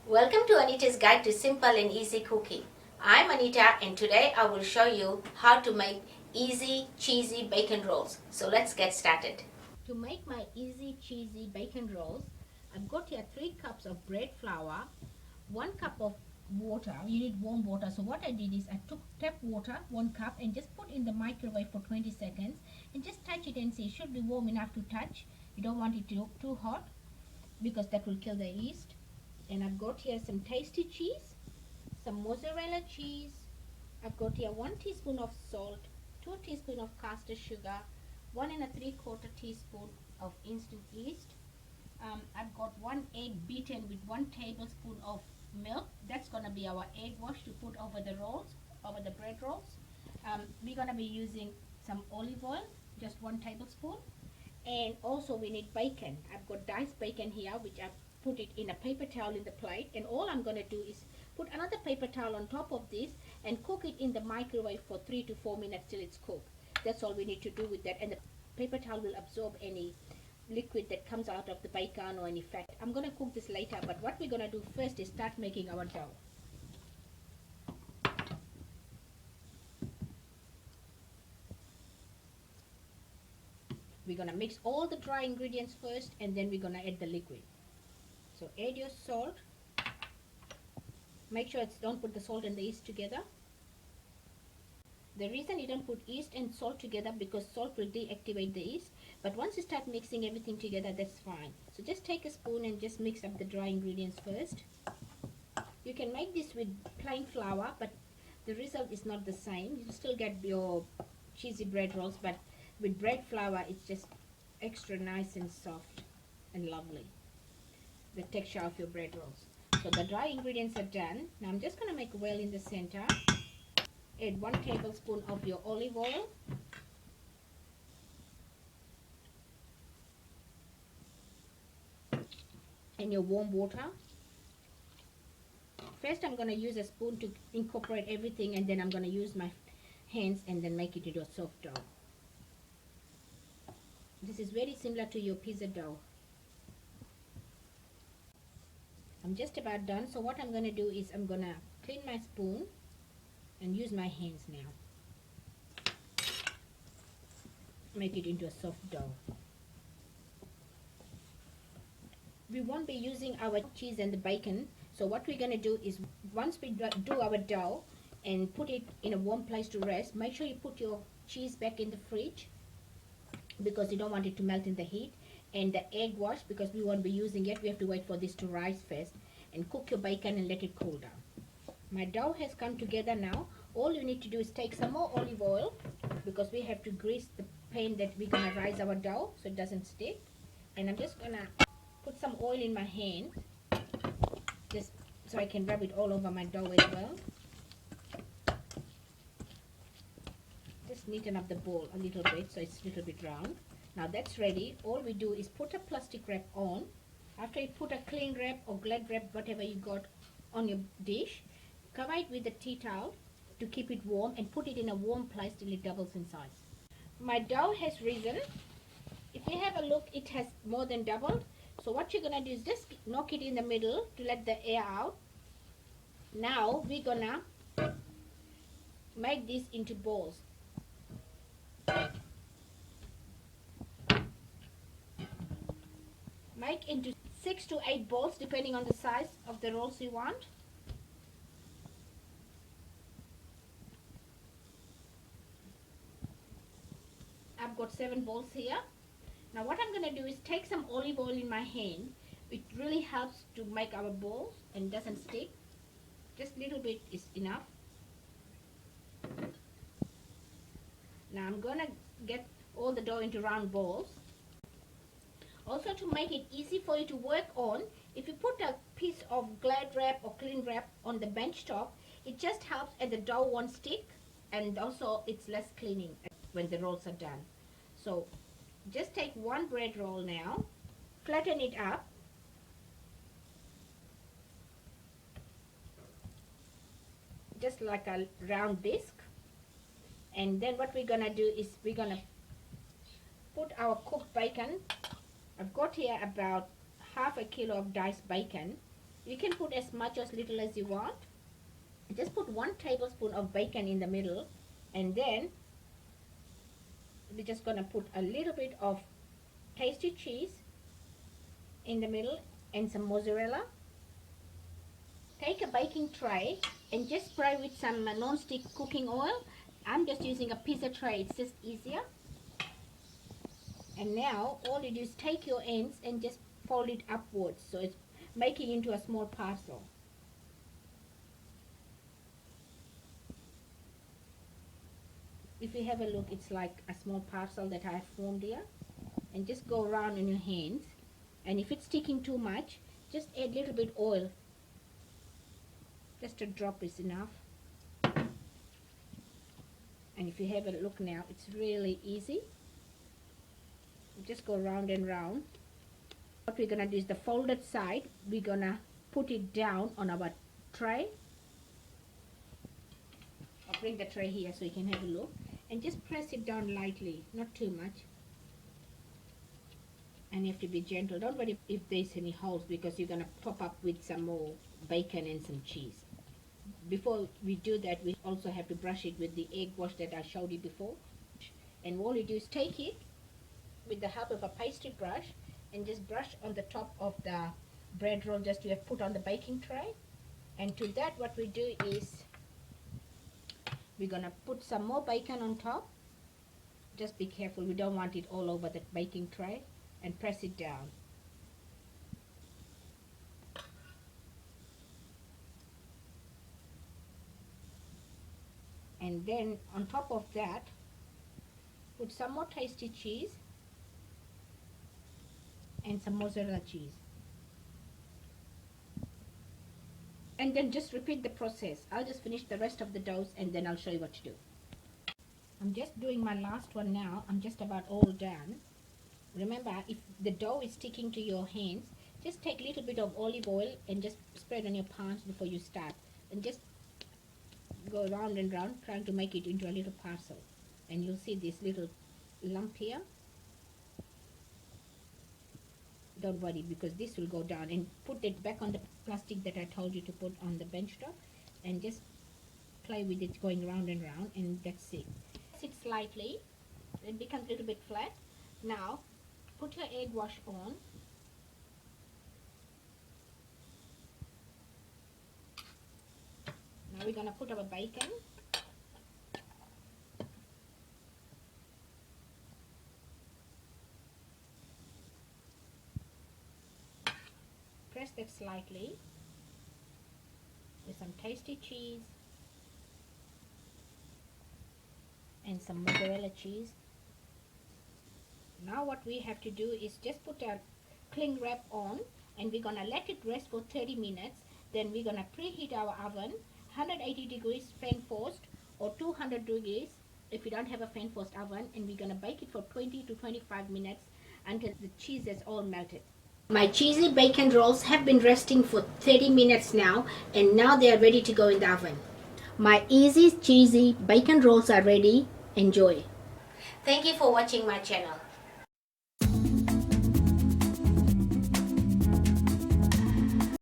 Welcome to Anita's Guide to Simple and Easy Cooking. I'm Anita and today I will show you how to make easy cheesy bacon rolls. So let's get started. To make my easy cheesy bacon rolls, I've got here 3 cups of bread flour, 1 cup of water. You need warm water. So what I did is I took tap water, 1 cup, and just put in the microwave for 20 seconds and just touch it and see. It should be warm enough to touch. You don't want it to look too hot because that will kill the yeast. And I've got here some tasty cheese, some mozzarella cheese. I've got here 1 teaspoon of salt, 2 teaspoons of caster sugar, 1 3/4 teaspoon of instant yeast. I've got 1 egg beaten with 1 tablespoon of milk. That's going to be our egg wash to put over the rolls, over the bread rolls. We're going to be using some olive oil, just 1 tablespoon. And also we need bacon. I've got diced bacon here, which I've put it in a paper towel in the plate, and all I'm going to do is put another paper towel on top of this and cook it in the microwave for 3 to 4 minutes till it's cooked. That's all we need to do with that, and the paper towel will absorb any liquid that comes out of the bacon or any fat. I'm going to cook this later, but what we're going to do first is start making our dough. We're going to mix all the dry ingredients first, and then we're going to add the liquid. So add your salt. Make sure don't put the salt and the yeast together. The reason you don't put yeast and salt together because salt will deactivate the yeast. But once you start mixing everything together, that's fine. So just take a spoon and just mix up the dry ingredients first. You can make this with plain flour, but the result is not the same. You still get your cheesy bread rolls, but with bread flour, it's just extra nice and soft and lovely. The texture of your bread rolls. So the dry ingredients are done. Now I'm just going to make a well in the center. Add 1 tablespoon of your olive oil. And your warm water. First I'm going to use a spoon to incorporate everything, and then I'm going to use my hands and then make it into a soft dough. This is very similar to your pizza dough. I'm just about done. So what I'm going to do is I'm going to clean my spoon and use my hands now. Make it into a soft dough. We won't be using our cheese and the bacon. So what we're going to do is once we do our dough and put it in a warm place to rest, make sure you put your cheese back in the fridge because you don't want it to melt in the heat. And the egg wash, because we won't be using it, we have to wait for this to rise first. And cook your bacon and let it cool down. My dough has come together now. All you need to do is take some more olive oil because we have to grease the pan that we're going to rise our dough so it doesn't stick. And I'm just going to put some oil in my hand just so I can rub it all over my dough as well. Just neaten up the bowl a little bit so it's a little bit round. Now that's ready. All we do is put a plastic wrap on. After you put a cling wrap or glad wrap, whatever you got on your dish, cover it with a tea towel to keep it warm and put it in a warm place till it doubles in size. My dough has risen. If you have a look, it has more than doubled. So what you're going to do is just knock it in the middle to let the air out. Now we're going to make this into balls. Make into 6 to 8 balls depending on the size of the rolls you want. I've got 7 balls here. Now what I'm going to do is take some olive oil in my hand. It really helps to make our balls and doesn't stick. Just a little bit is enough. Now I'm going to get all the dough into round balls. Also, to make it easy for you to work on, if you put a piece of glad wrap or cling wrap on the bench top, it just helps and the dough won't stick, and also it's less cleaning when the rolls are done. So just take 1 bread roll now, flatten it up, just like a round disc, and then what we're going to do is we're going to put our cooked bacon. I've got here about half a kilo of diced bacon. You can put as much or as little as you want. Just put 1 tablespoon of bacon in the middle, and then we're just gonna put a little bit of tasty cheese in the middle and some mozzarella. Take a baking tray and just spray with some non-stick cooking oil. I'm just using a pizza tray, it's just easier. And now all you do is take your ends and just fold it upwards, so it's making into a small parcel. If you have a look, it's like a small parcel that I have formed here. And just go around in your hands, and if it's sticking too much, just add a little bit oil. Just a drop is enough. And if you have a look now, it's really easy. Just go round and round. What we're gonna do is the folded side, we're gonna put it down on our tray. I'll bring the tray here so you can have a look, and just press it down lightly, not too much. And you have to be gentle. Don't worry if there's any holes, because you're gonna top up with some more bacon and some cheese. Before we do that, we also have to brush it with the egg wash that I showed you before. And all you do is take it with the help of a pastry brush and just brush on the top of the bread roll just you have put on the baking tray. And to that, what we do is we're gonna put some more bacon on top. Just be careful, we don't want it all over the baking tray, and press it down. And then on top of that, put some more tasty cheese and some mozzarella cheese. And then just repeat the process. I'll just finish the rest of the dough and then I'll show you what to do. I'm just doing my last one now. I'm just about all done. Remember, if the dough is sticking to your hands, just take a little bit of olive oil and just spread on your palms before you start. And just go round and round, trying to make it into a little parcel. And you'll see this little lump here. Don't worry, because this will go down. And put it back on the plastic that I told you to put on the bench top, and just play with it going round and round, and that's it. Press it slightly, it becomes a little bit flat. Now put your egg wash on. Now we're gonna put our bacon. Press that slightly with some tasty cheese and some mozzarella cheese. Now what we have to do is just put a cling wrap on, and we're gonna let it rest for 30 minutes. Then we're gonna preheat our oven, 180 degrees fan forced or 200 degrees if you don't have a fan forced oven, and we're gonna bake it for 20 to 25 minutes until the cheese is all melted. My cheesy bacon rolls have been resting for 30 minutes now, and now they are ready to go in the oven. My easy cheesy bacon rolls are ready. Enjoy. Thank you for watching my channel.